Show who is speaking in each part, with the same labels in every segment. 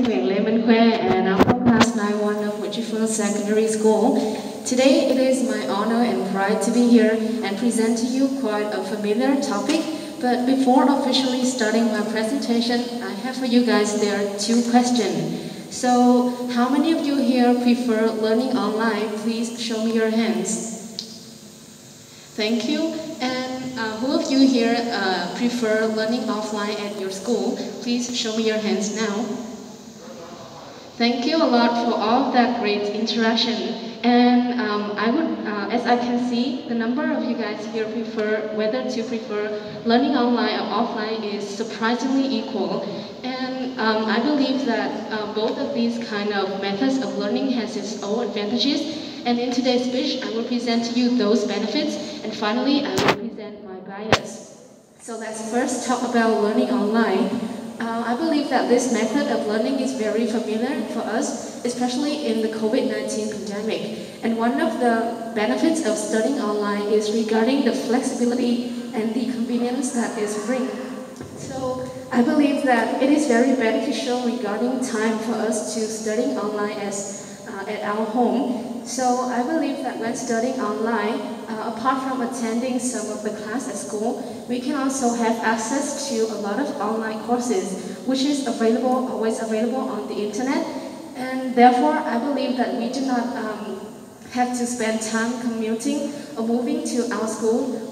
Speaker 1: khue, and I'm from class 9-1 of Wichita Secondary School. Today it is my honor and pride to be here and present to you quite a familiar topic. But before officially starting my presentation, I have for you guys there 2 questions. So, how many of you here prefer learning online? Please show me your hands. Thank you. And who of you here prefer learning offline at your school? Please show me your hands now. Thank you a lot for all of that great interaction. And as I can see, the number of you guys here prefer whether to prefer learning online or offline is surprisingly equal. And I believe that both of these kind of methods of learning has its own advantages. And in today's speech, I will present to you those benefits. And finally, I will present my bias. So let's first talk about learning online. I believe that this method of learning is very familiar for us, especially in the COVID-19 pandemic. And one of the benefits of studying online is regarding the flexibility and the convenience that it brings. So I believe that it is very beneficial regarding time for us to studying online at our home. So I believe that when studying online, apart from attending some of the class at school, we can also have access to a lot of online courses, which is always available on the internet. And therefore, I believe that we do not have to spend time commuting or moving to our school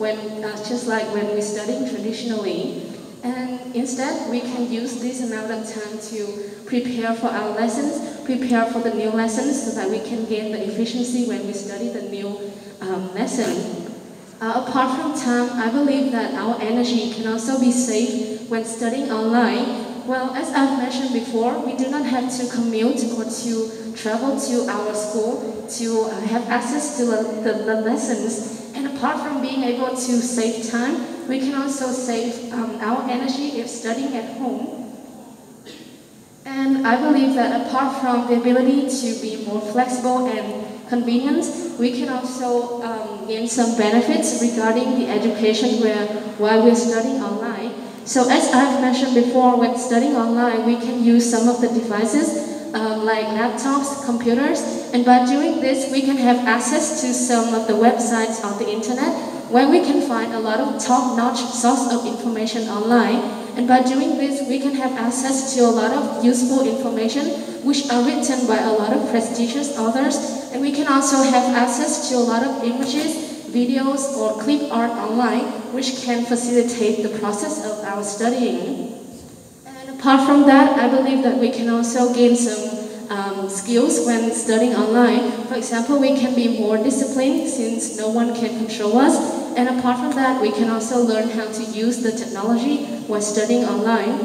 Speaker 1: just like when we're studying traditionally. And instead, we can use this amount of time to prepare for our lessons, prepare for the new lessons so that we can gain the efficiency when we study the new lesson. Apart from time, I believe that our energy can also be saved when studying online. Well, as I've mentioned before, we do not have to commute or to travel to our school to have access to the lessons. And apart from being able to save time, we can also save our energy if studying at home. And I believe that apart from the ability to be more flexible and convenient, we can also gain some benefits regarding the education while we're studying online. So as I've mentioned before, when studying online, we can use some of the devices like laptops, computers, and by doing this, we can have access to some of the websites on the internet where we can find a lot of top-notch source of information online. And by doing this, we can have access to a lot of useful information which are written by a lot of prestigious authors. And we can also have access to a lot of images, videos, or clip art online, which can facilitate the process of our studying. And apart from that, I believe that we can also gain some skills when studying online. For example, we can be more disciplined since no one can control us. And apart from that, we can also learn how to use the technology while studying online.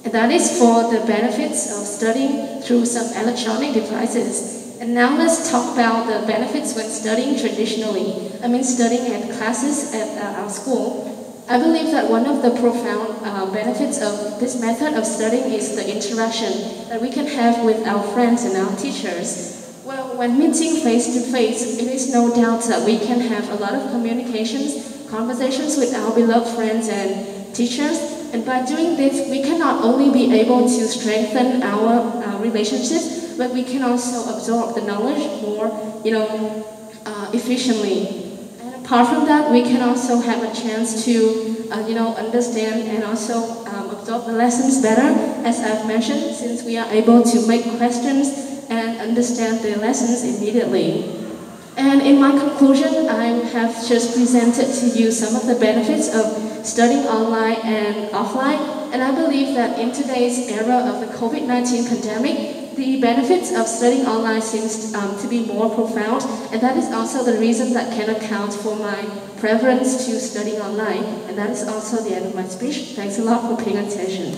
Speaker 1: And that is for the benefits of studying through some electronic devices. And now let's talk about the benefits when studying traditionally. Studying at classes at our school. I believe that one of the profound benefits of this method of studying is the interaction that we can have with our friends and our teachers. Well, when meeting face-to-face, it is no doubt that we can have a lot of conversations with our beloved friends and teachers. And by doing this, we can not only be able to strengthen our relationships, but we can also absorb the knowledge more, efficiently. And apart from that, we can also have a chance to, understand and also absorb the lessons better, as I've mentioned, since we are able to make questions and understand the lessons immediately. And in my conclusion, I have just presented to you some of the benefits of studying online and offline. And I believe that in today's era of the COVID-19 pandemic, the benefits of studying online seems to be more profound. And that is also the reason that can account for my preference to studying online. And that is also the end of my speech. Thanks a lot for paying attention.